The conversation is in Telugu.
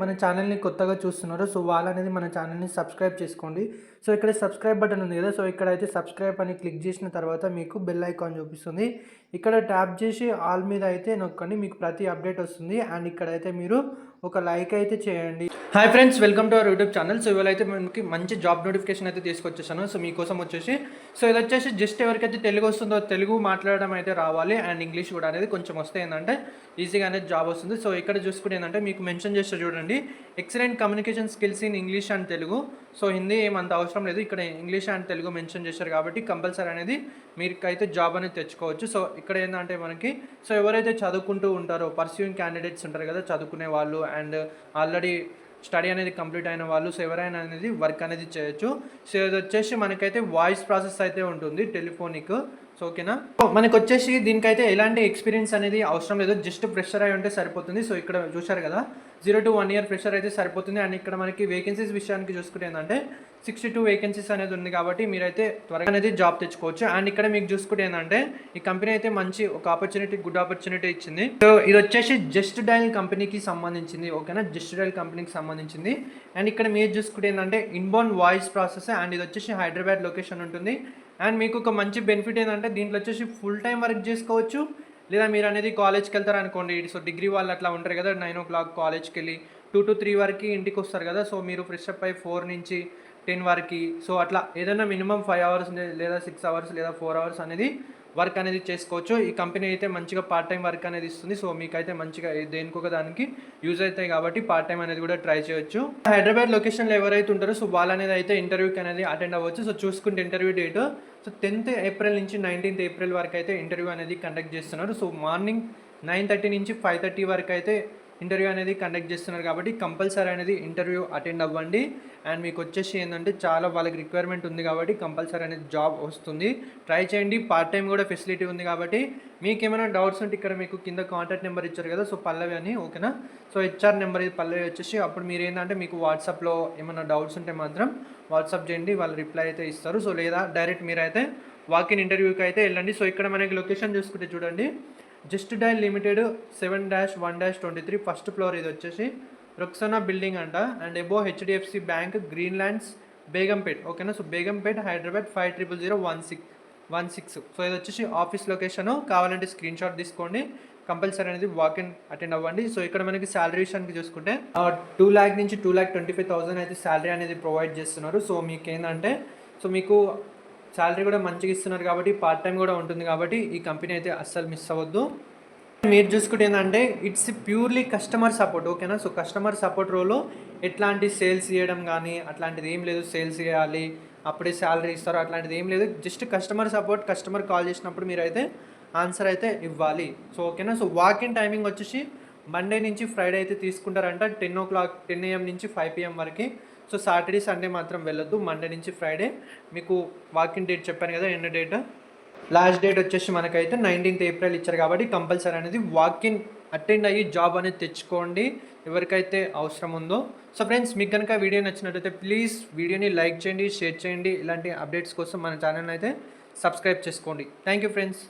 మన ఛానల్ని కొత్తగా చూస్తున్నారో సో వాళ్ళనేది మన ఛానల్ని సబ్స్క్రైబ్ చేసుకోండి. సో ఇక్కడ సబ్స్క్రైబ్ బటన్ ఉంది కదా, సో ఇక్కడైతే సబ్స్క్రైబ్ అని క్లిక్ చేసిన తర్వాత మీకు బెల్ ఐకాన్ చూపిస్తుంది. ఇక్కడ ట్యాప్ చేసి ఆల్ మీద అయితే నొక్కండి, మీకు ప్రతి అప్డేట్ వస్తుంది. అండ్ ఇక్కడైతే మీరు ఒక లైక్ అయితే చేయండి. Hi friends, welcome to our YouTube channel. So ఇవాళ అయితే మనకి మంచి జాబ్ నోటిఫికేషన్ అయితే తీసుకొచ్చేసాను. సో మీకోసం వచ్చేసి ఇది వచ్చేసి జస్ట్ ఎవరికైతే తెలుగు వస్తుందో తెలుగు మాట్లాడడం అయితే రావాలి, అండ్ ఇంగ్లీష్ కూడా అనేది కొంచెం వస్తే ఏంటంటే ఈజీగా అనేది జాబ్ వస్తుంది. సో ఇక్కడ చూసుకుంటే ఏంటంటే మీకు మెన్షన్ చేస్తే చూడండి, excellent communication skills in English and Telugu. So Hindi ఏమంత అవసరం లేదు, ఇక్కడ ఇంగ్లీష్ అండ్ తెలుగు మెన్షన్ చేశారు కాబట్టి కంపల్సరీ అనేది మీకైతే జాబ్ అనేది తెచ్చుకోవచ్చు. సో ఇక్కడ ఏంటంటే మనకి ఎవరైతే చదువుకుంటూ ఉంటారో పర్సూయింగ్ క్యాండిడేట్స్ ఉంటారు కదా, చదువుకునే వాళ్ళు అండ్ ఆల్రెడీ స్టడీ అనేది కంప్లీట్ అయిన వాళ్ళు, సో ఎవరైనా అనేది వర్క్ అనేది చేయొచ్చు. సో ఇది వచ్చేసి మనకైతే వాయిస్ ప్రాసెస్ అయితే ఉంటుంది, టెలిఫోనిక్. సో ఓకేనా, మనకు వచ్చేసి దీనికైతే ఎలాంటి ఎక్స్పీరియన్స్ అనేది అవసరం లేదు, జస్ట్ ఫ్రెషర్ అయి ఉంటే సరిపోతుంది. సో ఇక్కడ చూశారు కదా 0 to 1 year ఫ్రెషర్ అయితే సరిపోతుంది. అండ్ ఇక్కడ మనకి వేకెన్సీస్ విషయానికి చూసుకుంటే ఏంటంటే 62 వేకెన్సీస్ అనేది ఉంది కాబట్టి మీరైతే త్వరగా అనేది జాబ్ తెచ్చుకోవచ్చు. అండ్ ఇక్కడ మీకు చూసుకుంటే ఏంటంటే ఈ కంపెనీ అయితే మంచి ఒక ఆపర్చునిటీ, గుడ్ ఆపర్చునిటీ ఇచ్చింది. సో ఇది వచ్చేసి జస్ట్ డయల్ కంపెనీకి సంబంధించింది. ఓకేనా, జస్ట్ డయల్ కంపెనీకి సంబంధించింది. అండ్ ఇక్కడ మీరు చూసుకుంటే ఏంటంటే ఇన్బౌండ్ వాయిస్ ప్రాసెస్, అండ్ ఇది వచ్చేసి హైదరాబాద్ లొకేషన్ ఉంటుంది. అండ్ మీకు ఒక మంచి బెనిఫిట్ ఏంటంటే దీంట్లో వచ్చేసి ఫుల్ టైం వర్క్ చేసుకోవచ్చు, లేదా మీరు అనేది కాలేజ్కి వెళ్తారు అనుకోండి. సో డిగ్రీ వాళ్ళు అట్లా ఉంటారు కదా, 9 o'clock కాలేజ్కి వెళ్ళి 2 to 3 వరకు ఇంటికి వస్తారు కదా. సో మీరు ఫ్రెష్ అప్ అయ్యి 4 నుంచి 10 వరకు, సో అట్లా ఏదైనా మినిమం 5 hours లేదా 6 hours లేదా 4 hours అనేది వర్క్ అనేది చేసుకోవచ్చు. ఈ కంపెనీ అయితే మంచిగా పార్ట్ టైం వర్క్ అనేది ఇస్తుంది. సో మీకైతే మంచిగా దేనికొక దానికి యూజ్ అవుతాయి కాబట్టి పార్ట్ టైం అనేది కూడా ట్రై చేయొచ్చు. హైదరాబాద్ లొకేషన్లో ఎవరైతే ఉంటారో సో వాళ్ళు అనేది అయితే ఇంటర్వ్యూకి అనేది అటెండ్ అవ్వచ్చు. సో చూసుకుంటే ఇంటర్వ్యూ డేట్ 10th April నుంచి 19th April వరకు అయితే ఇంటర్వ్యూ అనేది కండక్ట్ చేస్తున్నారు. సో మార్నింగ్ 9:30 నుంచి 5:30 వరకు అయితే ఇంటర్వ్యూ అనేది కండక్ట్ చేస్తున్నారు కాబట్టి కంపల్సరీ అనేది ఇంటర్వ్యూ అటెండ్ అవ్వండి. అండ్ మీకు వచ్చేసి ఏంటంటే చాలా వాళ్ళకి రిక్వైర్మెంట్ ఉంది కాబట్టి కంపల్సరీ అనేది జాబ్ వస్తుంది, ట్రై చేయండి. పార్ట్ టైం కూడా ఫెసిలిటీ ఉంది కాబట్టి మీకు ఏమైనా డౌట్స్ ఉంటే ఇక్కడ మీకు కింద కాంటాక్ట్ నెంబర్ ఇచ్చారు కదా, సో పల్లవి అని. ఓకేనా, సో HR నెంబర్ ఇది పల్లవి వచ్చేసి. అప్పుడు మీరు ఏంటంటే మీకు వాట్సాప్లో ఏమైనా డౌట్స్ ఉంటే మాత్రం వాట్సాప్ చేయండి, వాళ్ళు రిప్లై అయితే ఇస్తారు. సో లేదా డైరెక్ట్ మీరైతే వాకిన్ ఇంటర్వ్యూకి అయితే వెళ్ళండి. సో ఇక్కడ మనకి లొకేషన్ చూసుకుంటే చూడండి, just dial limited 7-1-23 first floor. ఇది వచ్చేసి రొక్సనా బిల్డింగ్ అంట. And above HDFC bank, Greenland's, Begumpet. ఓకేనా, సో బేగంపేట్, హైదరాబాద్ 500016. సో ఇది వచ్చేసి ఆఫీస్ లొకేషను. కావాలంటే స్క్రీన్ షాట్ తీసుకోండి, కంపల్సరీ అనేది వాకిన్ అటెండ్ అవ్వండి. సో ఇక్కడ మనకి శాలరీ విషయానికి చూసుకుంటే 2 lakh నుంచి 2,25,000 అయితే శాలరీ అనేది ప్రొవైడ్ చేస్తున్నారు. సో మీకు ఏంటంటే మీకు శాలరీ కూడా మంచిగా ఇస్తున్నారు కాబట్టి పార్ట్ టైం కూడా ఉంటుంది కాబట్టి ఈ కంపెనీ అయితే అస్సలు మిస్ అవ్వద్దు. మీరు చూసుకుంటే ఏంటంటే ఇట్స్ ప్యూర్లీ కస్టమర్ సపోర్ట్. ఓకేనా, సో కస్టమర్ సపోర్ట్ రోల్లో ఎట్లాంటి సేల్స్ చేయడం కానీ అట్లాంటిది ఏం లేదు, సేల్స్ చేయాలి అప్పుడే శాలరీ ఇస్తారు అట్లాంటిది ఏం లేదు, just customer support. Customer call చేసినప్పుడు మీరు అయితే ఆన్సర్ అయితే ఇవ్వాలి. సో ఓకేనా, సో వాకిన్ టైమింగ్ వచ్చేసి మండే నుంచి ఫ్రైడే అయితే తీసుకుంటారంట, 10 AM నుంచి 5 PM వరకు. సో సాటర్డే సండే మాత్రం వెళ్ళొద్దు, మండే నుంచి ఫ్రైడే. మీకు వాకిన్ డేట్ చెప్పాను కదా, ఎన్న డేట్, లాస్ట్ డేట్ వచ్చేసి మనకైతే 19th April ఇచ్చారు కాబట్టి కంపల్సరీ అనేది వాకిన్ అటెండ్ అయ్యి జాబ్ అనేది తెచ్చుకోండి ఎవరికైతే అవసరం ఉందో. సో ఫ్రెండ్స్, మీకు కనుక వీడియో నచ్చినట్టయితే ప్లీజ్ వీడియోని లైక్ చేయండి, షేర్ చేయండి. ఇలాంటి అప్డేట్స్ కోసం మన ఛానల్ అయితే సబ్స్క్రైబ్ చేసుకోండి. Thank you friends.